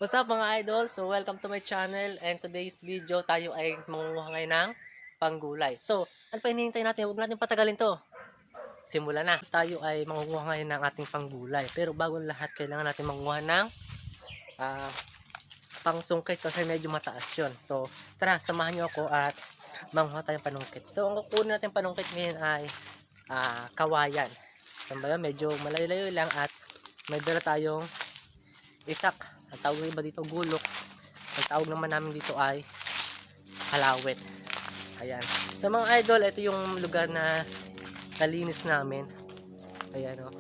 What's up mga idol? So welcome to my channel, and today's video tayo ay mangunguha ngayon ng panggulay. So ano pa hinihintay natin? Huwag natin patagalin to. Simulan na. Tayo ay mangunguha ngayon ng ating panggulay. Pero bago ang lahat, kailangan natin manguha ng pangsungkit kasi medyo mataas yun. So tara, samahan nyo ako at manguha tayong panungkit. So ang kukunin natin panungkit ngayon ay kawayan. Saan ba yun? Medyo malayo-layo lang at may dala tayong isak. Ang tawag iba dito gulok. Ang tawag naman namin dito ay halawet. Ayan. Sa mga idol, ito yung lugar na nalinis namin. Ayan o.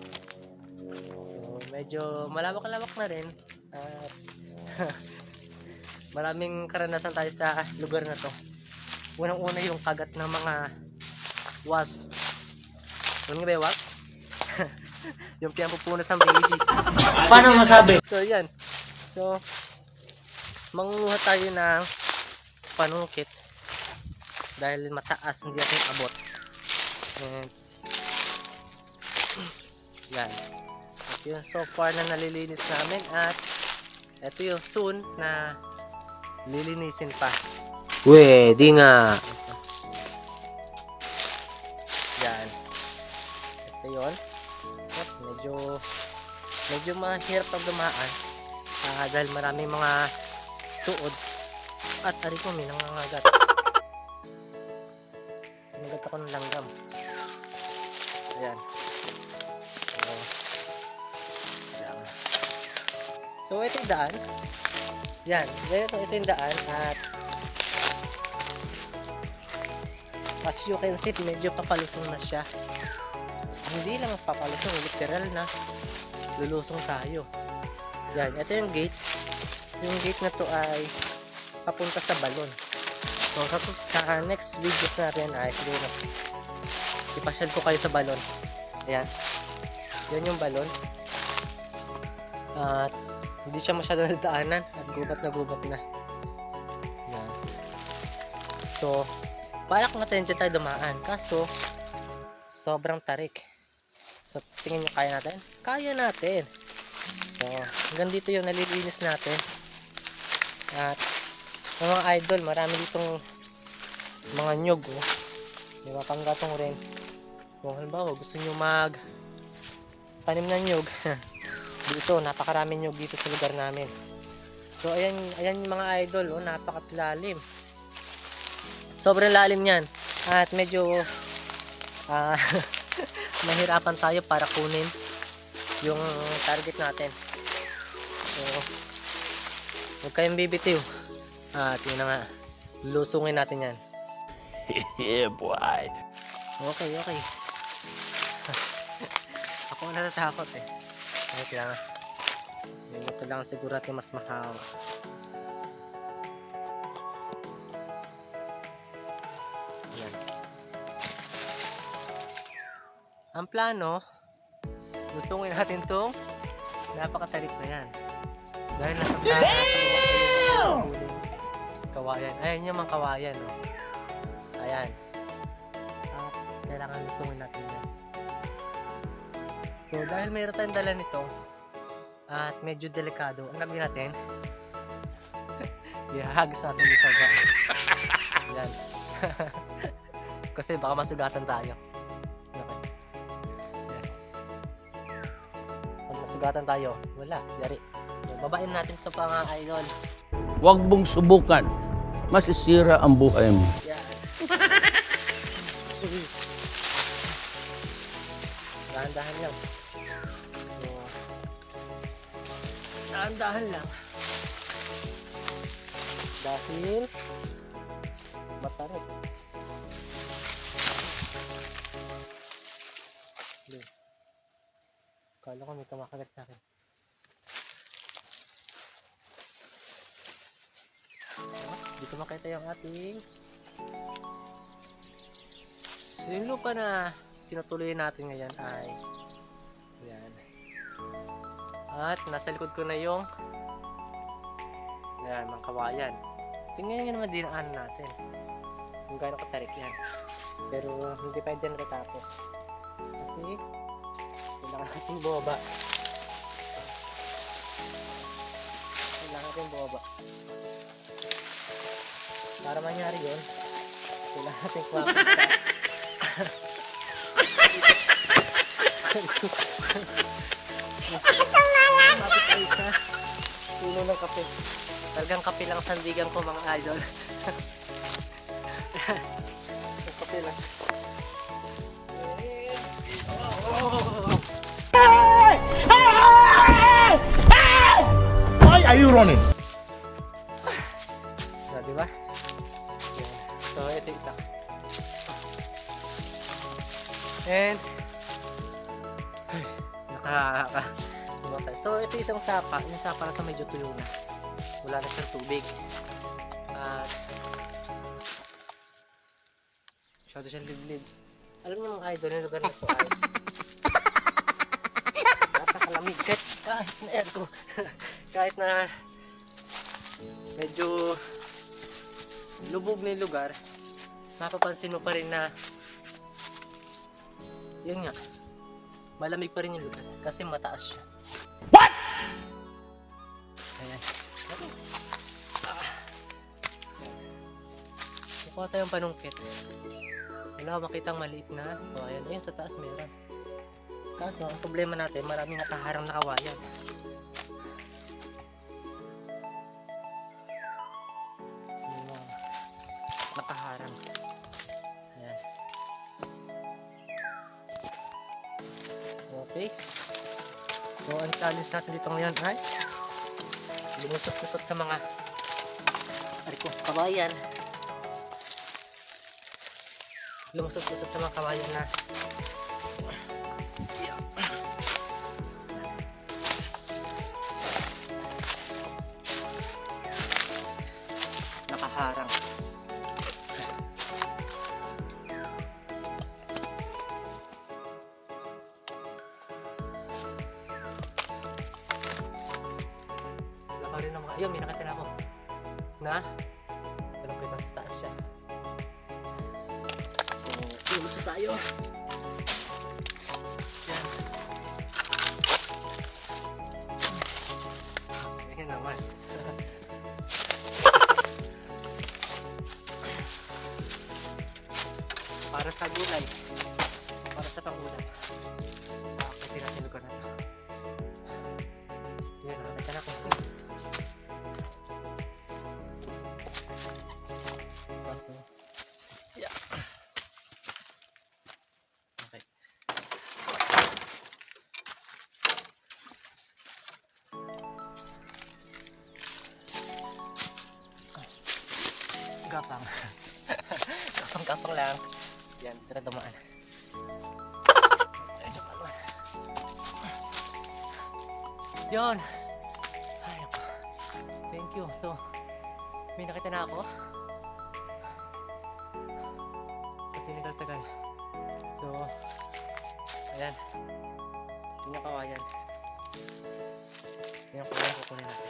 So medyo malawak-lawak na rin. At maraming karanasan tayo sa lugar na to. Unang-una yung kagat ng mga wasp. Ano nga ba yung wasp? Yung pinampupunas ng baby. Paano masabi? So yan. So mangunguha tayo ng panungkit dahil mataas, hindi natin abot. And yan. Ito yung so far na nalilinis namin at ito yung soon na lilinisin pa. Pwede nga. Yan. Ito yun. Tapos medyo mahirap pag dumaan dahil maraming mga tuod at ari ko may nangangagat. Nangagat ako ng langgam. Ayan. So ito yung daan. Yan. Ito yung daan at as you can see, medyo papalusong na siya. Hindi lang papalusong, literal na lulusong tayo. Yan, ito yung gate. Yung gate na to ay papunta sa balon. So sa next videos natin ay siguro ipasyal ko kayo sa balon. Ayan. Yan yung balon. At hindi siya masyado nadaanan at gubat na. Yan. So balak natin dyan tayo dumaan. Kaso sobrang tarik. So tingin nyo kaya natin? Kaya natin. So hanggang dito yung nalilinis natin. At mga idol, marami ditong mga nyug. Oh. May mga panggatong rin. Kung halimbawa gusto nyo mag tanim ng nyug, dito napakarami nyug dito sa lugar namin. So ayan yung mga idol, oh, napakalalim. Sobrang lalim yan. At medyo mahirapan tayo para kunin yung target natin. So huwag kayong bibitiw. At yun na nga, lusungin natin yan. Yeah, boy. Okay. Ako natatakot eh. Wait lang. Medyo kailangan siguro natin mas mahawa. Yan. Ang plano, lusungin natin tong napakatarik na yan. Dahil nasa baba yung kawayan. Ayan yung mga kawayan. Oh. Ayan. Kailangan lusungin natin yan. So dahil mayroon tayong dala nito at medyo delikado, ang gagawin natin, ihahagis natin yung saga. Yan. Kasi baka masugatan tayo. Okay. Yan. Pag masugatan tayo, wala, yari. Babain natin ito pa mga idol. Huwag mong subukan. Masisira ang buhay mo. Yan. Dahan-dahan lang. So, dahan-dahan lang. Dahil matarik. Kala ko may kumakagat sa akin. Di ko makita yung ating sinupa na tinutuloy natin ngayon ay yan. At nasa likod ko na yung yan, mga kawayan. Tingnan nyo naman dinaanan natin kung gaano katarik yan. Pero hindi pa dyan natapos kasi kailangan natin bumaba. Kailangan natin bumaba. Para mangyari yun, kailangan natin kumapit sa kumapit tayo sa puno ng kape. Talagang kape lang sandigan ko mga idol. Ang kape lang. Why are you running? Di ba? Yan. So, ito ito. And so, ito isang sapa. Yung sapa na ito medyo tuyo na. Wala na siyang tubig. At masyado siyang liblib. Alam niyo mga idol, yung lugar na ito ay napakalamig. Kahit na aircon. Kahit na medyo lubog na yung lugar, mapapansin mo pa rin na yun nga, malamig pa rin yung lugar kasi mataas siya. What? Ayan. Kukuha tayong panungkit. Wala akong makitang maliit na. O ayan, ayun sa taas meron. Kaso ang problema natin, maraming nakaharang na kawayan. Nakaharang. Ayan. Okay. So, ang challenge natin dito ngayon ay lumusot-lusot sa mga kawayan. Lumusot-lusot sa mga kawayan na nakaharang. Rin ng mga, ayun, may nakita na ako na malapit na sa taas siya. So, lumusot tayo. Yan. Ayan naman. Para sa gulay. Para sa pangulam. Akitin natin lugar na ito. Yan, nakita na ako. Yeah. Okay. Gapang. Gapang lang. Yan, tira dumaan. Yon. Ay, ako. Thank you. So, may nakita na ako. Tinagal-tagal. So, ayan. Yung kawayan. Yung kawayan kukunin natin.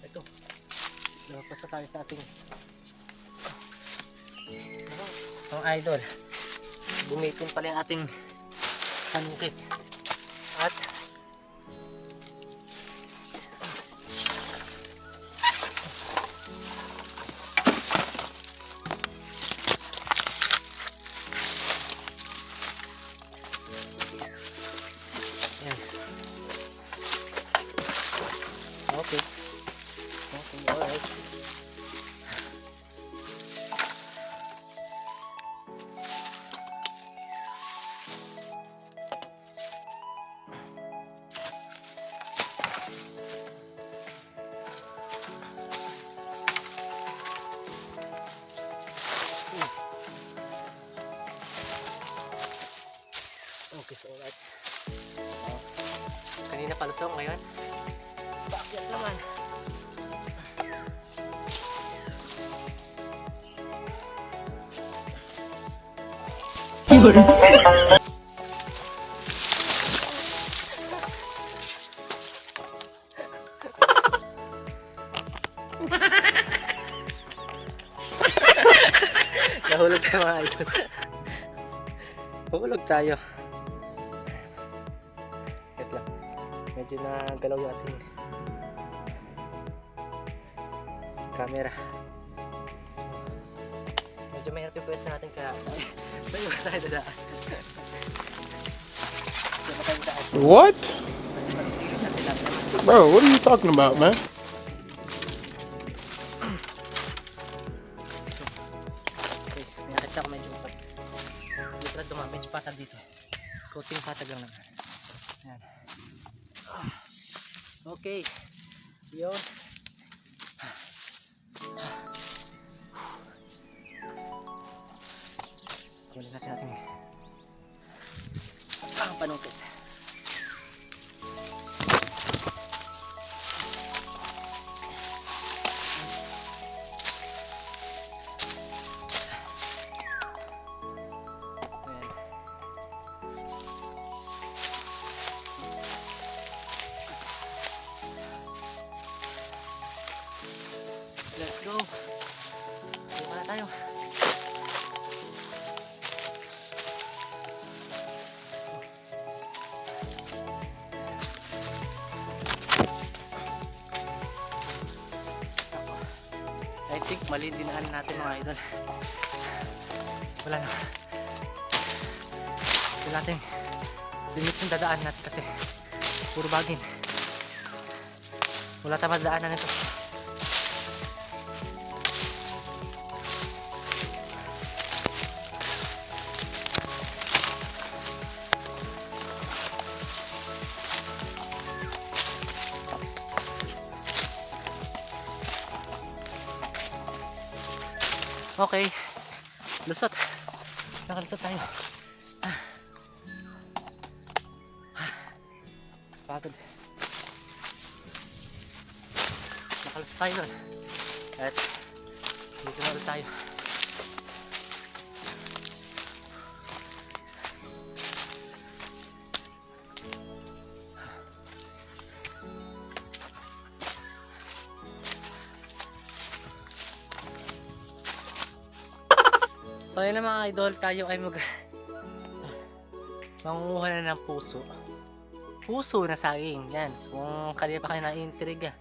Ito. Lumabas na tayo sa ating mga idol. Bumitin pala yung ating panungkit. At yan. Okay. Okay, alright. Okay, so alright. Kanina palusong, ngayon paakyat naman. Nahulog tayo mga idol. Nahulog tayo. Wait lang. Medyo nagalaw yung ating camera. So, medyo mahirap yung pwesto natin kaya sa iyo tayo dadaan. Sa tayo daan. What? Kasi pagpili natin lang. Bro, what are you talking about, man? Okay, may nakita ko medyo upad. Literal dumami, medyo patag dito. Coating patag lang naman. Yan. Okay. Yun. Kunin natin ating panungkit. Let's go. Buka na tayo. I think mali din dinaanan natin mga idol. Wala na. Wala natin limit yung dadaan natin kasi puro bagin. Wala tayong madaanan nito. Okay, lusot. Nakalusot tayo. Pagod. Nakalusot tayo nun. At dito na ulit tayo. So ayun na mga idol, tayo ay mangunguha na ng puso. Puso na saging. Yan. So, kung kanina pa kayo na-intriga,